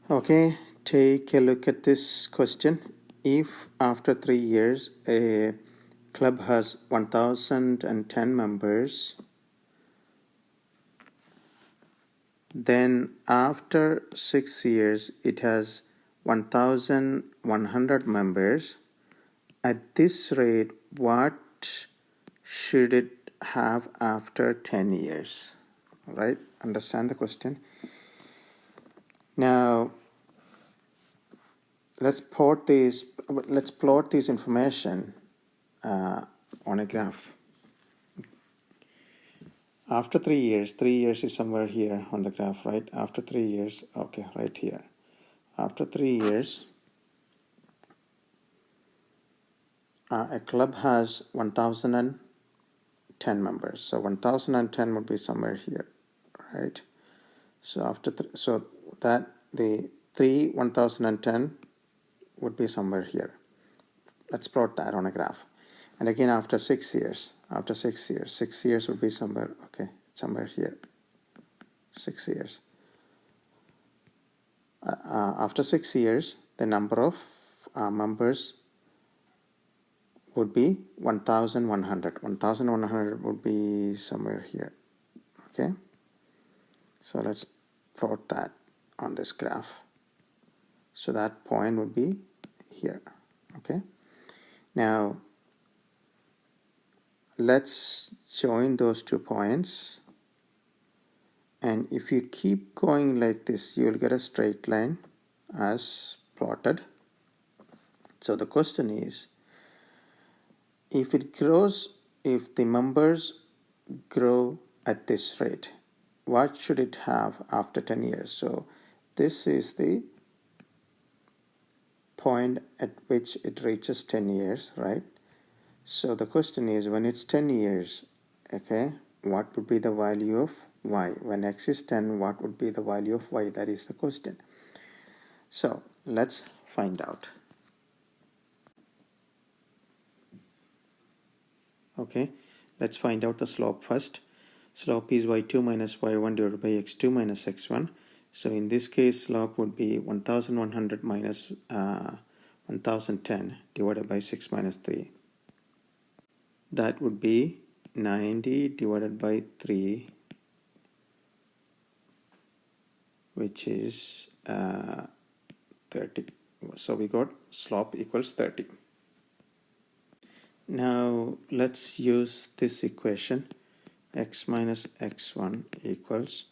Okay, take a look at this question. If after 3 years a club has 1010 members, then after 6 years it has 1100 members, at this rate what should it have after 10 years? Right? Understand the question? Now let's plot this information on a graph. After 3 years, 3 years is somewhere here on the graph, right? After 3 years, okay, right here. After 3 years, a club has 1010 members. So 1010 would be somewhere here, right? So after that the 1010 would be somewhere here. Let's plot that on a graph. And again, after 6 years, 6 years would be somewhere, okay, somewhere here. 6 years. After 6 years, the number of members would be 1100. 1100 would be somewhere here. Okay, so let's plot that on this graph. So that point would be here. Okay, now let's join those 2 points, and if you keep going like this, you will get a straight line as plotted. So the question is, if the members grow at this rate, what should it have after 10 years? So this is the point at which it reaches 10 years, right? So the question is, when it's 10 years, okay, what would be the value of y? When x is 10, what would be the value of y? That is the question. So let's find out. Okay, let's find out the slope first. Slope is y2 minus y1 divided by x2 minus x1. So in this case, slope would be 1100 minus 1010 divided by 6 minus 3. That would be 90 divided by 3, which is 30. So we got slope equals 30. Now let's use this equation. X minus x1 equals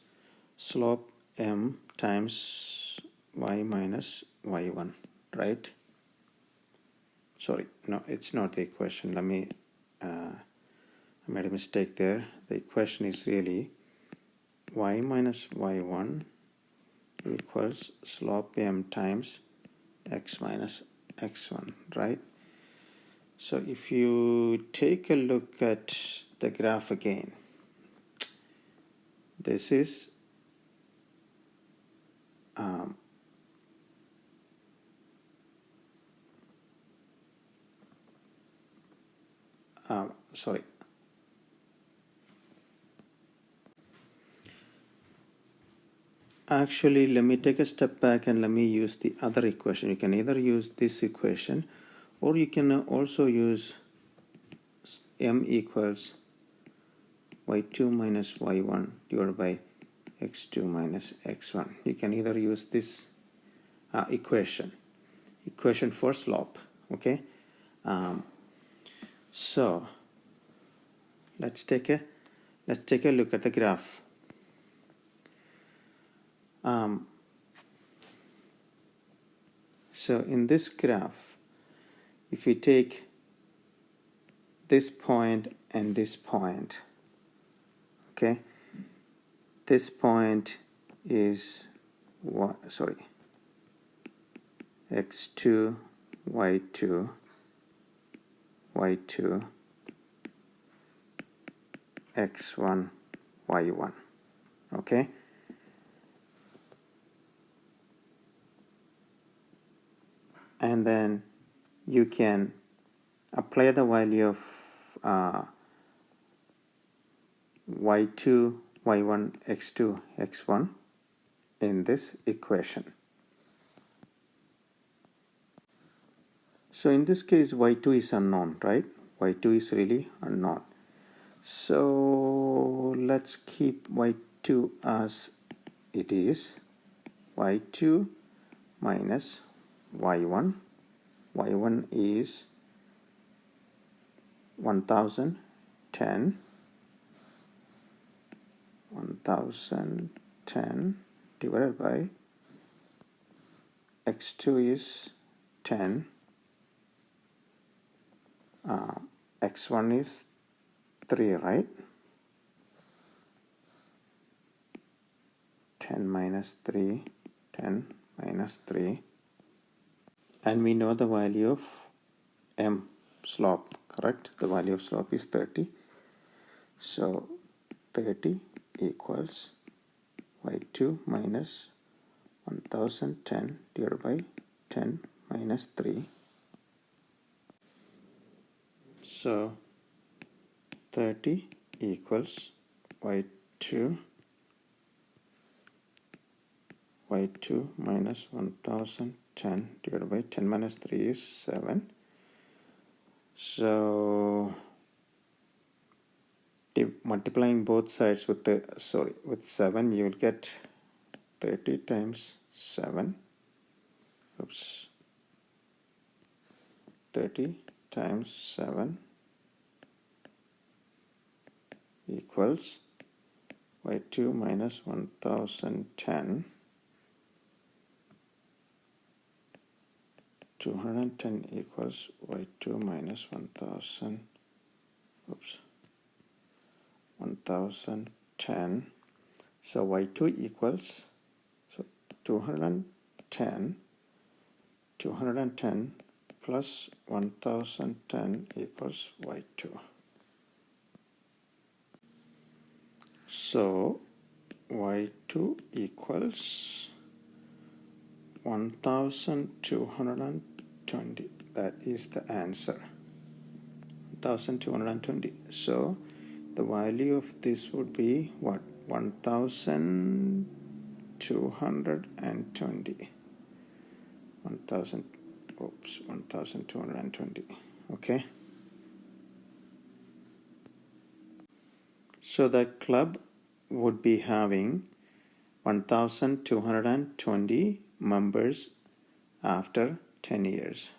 slope m times y minus y1, right? Sorry, no, it's not the equation. Let me I made a mistake there. The equation is really y minus y1 equals slope m times x minus x1, right? So if you take a look at the graph again, this is sorry, actually let me take a step back and let me use the other equation. You can either use this equation, or you can also use m equals y2 minus y1 divided by x2 minus x1. You can either use this equation for slope. Okay, so let's take a look at the graph. So in this graph, if you take this point and this point, okay, this point is x2 y2 y2 x1 y1, okay, and then you can apply the value of y2 y1 x2 x1 in this equation. So in this case, y2 is unknown, right? y2 is really unknown. So let's keep y2 as it is. y2 minus y1. y1 is 1010. 1010 divided by x2 is 10. X1 is 3, right? 10 minus 3, 10 minus 3. And we know the value of m slope, correct? The value of slope is 30. So 30 equals y2 minus 1010 divided by 10 minus 3. So 30 equals y2 minus 1010 divided by 10 minus 3 is 7. So multiplying both sides with 7, you will get 30 times 7. 30 times 7 equals y2 minus 1010. 210 equals y2 minus 1010. So y2 equals, so 210 plus 1010 equals y2. So y2 equals 1220. That is the answer. 1220. So the value of this would be what? 1220. 1220. Okay. So the club would be having 1220 members after 10 years.